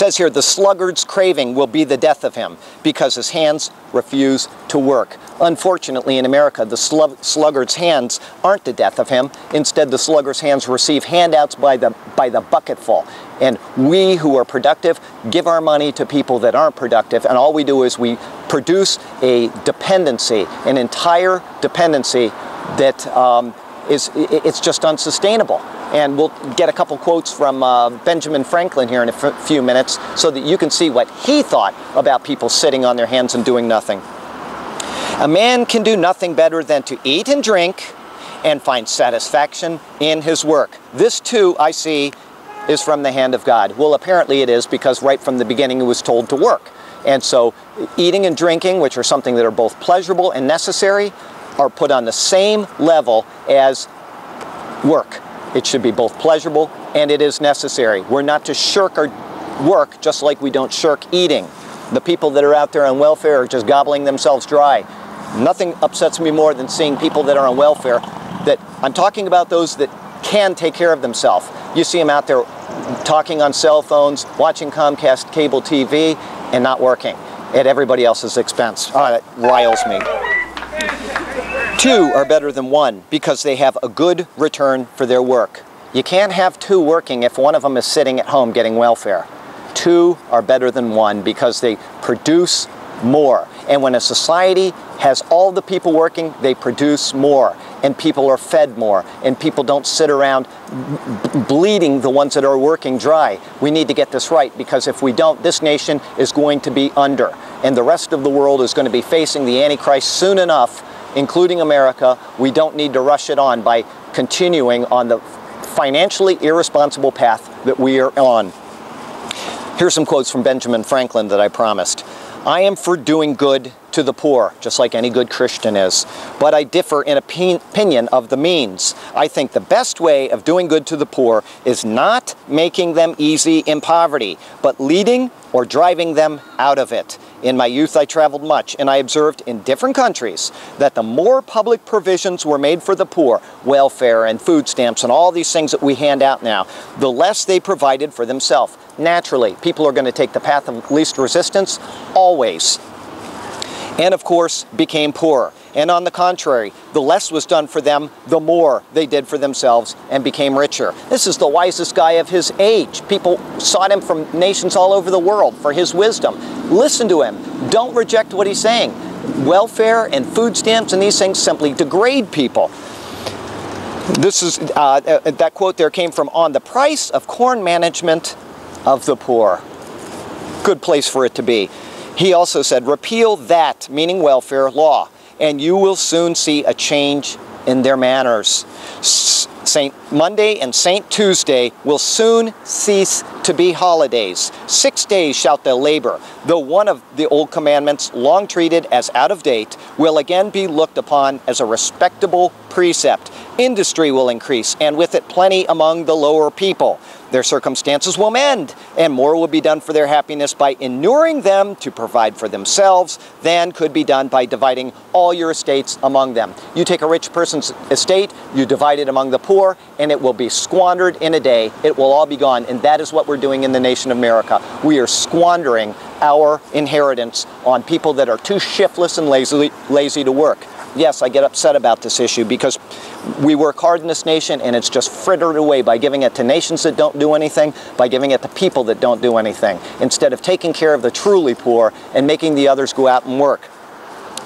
says here, the sluggard's craving will be the death of him because his hands refuse to work. Unfortunately, in America, the sluggard's hands aren't the death of him. Instead, the sluggard's hands receive handouts by the bucketful. And we who are productive give our money to people that aren't productive, and all we do is we produce a dependency, an entire dependency that it's just unsustainable. And we'll get a couple quotes from Benjamin Franklin here in a few minutes so that you can see what he thought about people sitting on their hands and doing nothing. A man can do nothing better than to eat and drink and find satisfaction in his work. This too, I see, is from the hand of God. Well, apparently it is, because right from the beginning he was told to work. And so eating and drinking, which are something that are both pleasurable and necessary, are put on the same level as work. It should be both pleasurable and it is necessary. We're not to shirk our work just like we don't shirk eating. The people that are out there on welfare are just gobbling themselves dry. Nothing upsets me more than seeing people that are on welfare. That I'm talking about those that can take care of themselves. You see them out there talking on cell phones, watching Comcast cable TV, and not working at everybody else's expense. Oh, that riles me. Two are better than one because they have a good return for their work. You can't have two working if one of them is sitting at home getting welfare. Two are better than one because they produce more. And when a society has all the people working, they produce more. And people are fed more. And people don't sit around bleeding the ones that are working dry. We need to get this right, because if we don't, this nation is going to be under. And the rest of the world is going to be facing the Antichrist soon enough, including America. We don't need to rush it on by continuing on the financially irresponsible path that we are on. Here's some quotes from Benjamin Franklin that I promised. I am for doing good to the poor, just like any good Christian is, but I differ in opinion of the means. I think the best way of doing good to the poor is not making them easy in poverty, but leading or driving them out of it. In my youth, I traveled much, and I observed in different countries that the more public provisions were made for the poor, welfare and food stamps and all these things that we hand out now, the less they provided for themselves. Naturally, people are going to take the path of least resistance, always. And of course, became poorer. And on the contrary, the less was done for them, the more they did for themselves and became richer. This is the wisest guy of his age. People sought him from nations all over the world for his wisdom. Listen to him. Don't reject what he's saying. Welfare and food stamps and these things simply degrade people. This is that quote there came from On the Price of Corn Management of the Poor. Good place for it to be. He also said, repeal that, meaning welfare, law, and you will soon see a change in their manners. St. Monday and St. Tuesday will soon cease to be holidays. 6 days shalt thou labor, though one of the old commandments, long treated as out of date, will again be looked upon as a respectable precept. Industry will increase, and with it plenty among the lower people. Their circumstances will mend, and more will be done for their happiness by inuring them to provide for themselves than could be done by dividing all your estates among them. You take a rich person's estate, you divide it among the poor, and it will be squandered in a day. It will all be gone, and that is what we're doing in the nation of America. We are squandering our inheritance on people that are too shiftless and lazy to work. Yes, I get upset about this issue because we work hard in this nation and it's just frittered away by giving it to nations that don't do anything, by giving it to people that don't do anything, instead of taking care of the truly poor and making the others go out and work.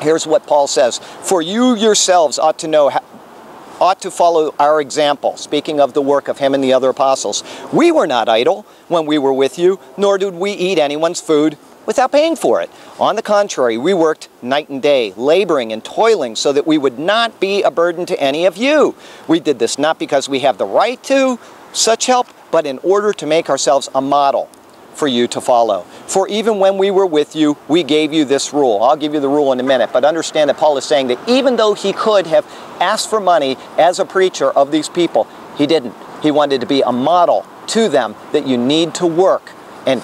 Here's what Paul says, for you yourselves ought to follow our example, speaking of the work of him and the other apostles. We were not idle when we were with you, nor did we eat anyone's food without paying for it. On the contrary, we worked night and day, laboring and toiling so that we would not be a burden to any of you. We did this not because we have the right to such help, but in order to make ourselves a model for you to follow. For even when we were with you, we gave you this rule. I'll give you the rule in a minute, but understand that Paul is saying that even though he could have asked for money as a preacher of these people, he didn't. He wanted to be a model to them that you need to work. And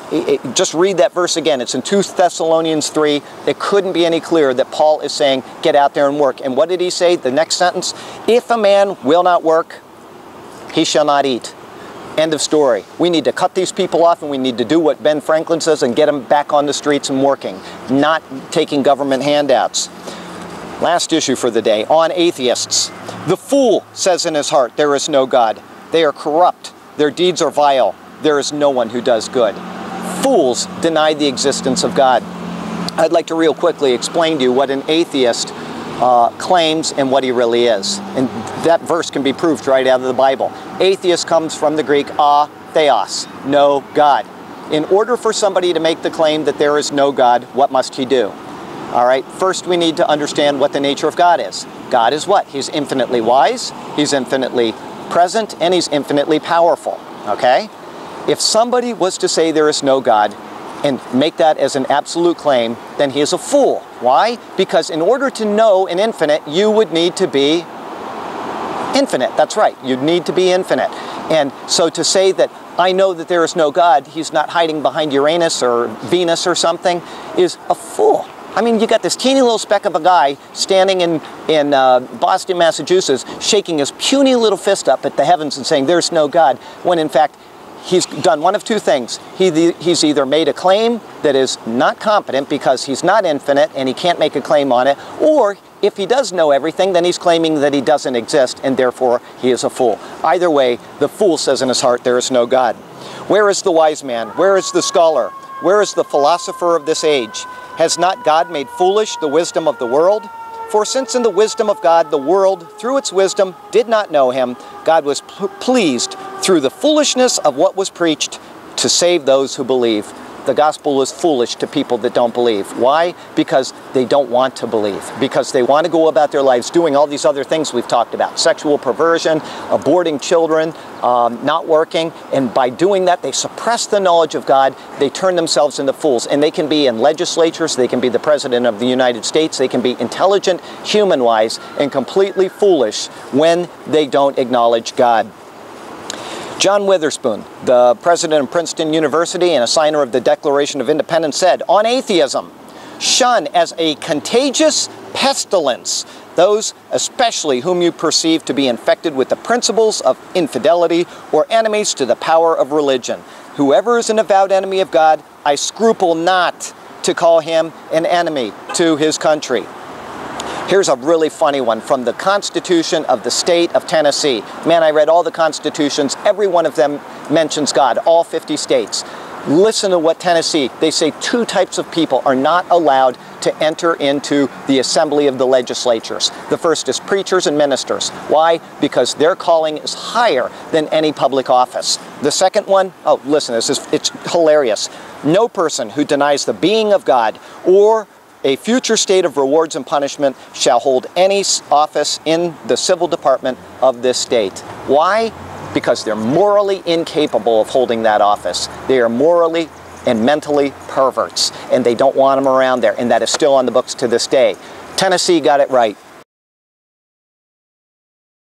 just read that verse again. It's in 2 Thessalonians 3. It couldn't be any clearer that Paul is saying, get out there and work. And what did he say? The next sentence, if a man will not work, he shall not eat. End of story. We need to cut these people off, and we need to do what Ben Franklin says and get them back on the streets and working, not taking government handouts. Last issue for the day, on atheists. The fool says in his heart, there is no God. They are corrupt. Their deeds are vile. There is no one who does good. Fools deny the existence of God. I'd like to real quickly explain to you what an atheist claims and what he really is. And that verse can be proved right out of the Bible. Atheist comes from the Greek theos, no God. In order for somebody to make the claim that there is no God, what must he do? All right, first we need to understand what the nature of God is. God is what? He's infinitely wise, he's infinitely present, and he's infinitely powerful, okay? If somebody was to say there is no God and make that as an absolute claim, then he is a fool. Why? Because in order to know an infinite, you would need to be infinite. That's right, you'd need to be infinite. And so to say that I know that there is no God, he's not hiding behind Uranus or Venus or something, is a fool. I mean, you got this teeny little speck of a guy standing in Boston, Massachusetts, shaking his puny little fist up at the heavens and saying there's no God, when in fact he's done one of two things. He's either made a claim that is not competent because he's not infinite and he can't make a claim on it, or if he does know everything, then he's claiming that he doesn't exist and therefore he is a fool. Either way, the fool says in his heart there is no God. Where is the wise man? Where is the scholar? Where is the philosopher of this age? Has not God made foolish the wisdom of the world? For since in the wisdom of God, the world, through its wisdom, did not know him, God was pleased through the foolishness of what was preached to save those who believe. The gospel is foolish to people that don't believe. Why? Because they don't want to believe. Because they want to go about their lives doing all these other things we've talked about. Sexual perversion, aborting children, not working. And by doing that, they suppress the knowledge of God. They turn themselves into fools. And they can be in legislatures. They can be the President of the United States. They can be intelligent, human-wise, and completely foolish when they don't acknowledge God. John Witherspoon, the president of Princeton University and a signer of the Declaration of Independence, said, on atheism, shun as a contagious pestilence those especially whom you perceive to be infected with the principles of infidelity or enemies to the power of religion. Whoever is an avowed enemy of God, I scruple not to call him an enemy to his country. Here's a really funny one from the Constitution of the state of Tennessee. Man, I read all the constitutions. Every one of them mentions God, all 50 states. Listen to what Tennessee, they say 2 types of people are not allowed to enter into the assembly of the legislatures. The first is preachers and ministers. Why? Because their calling is higher than any public office. The second one, oh, listen, it's hilarious. No person who denies the being of God or a future state of rewards and punishment shall hold any office in the civil department of this state. Why? Because they're morally incapable of holding that office. They are morally and mentally perverts, and they don't want them around there, and that is still on the books to this day. Tennessee got it right.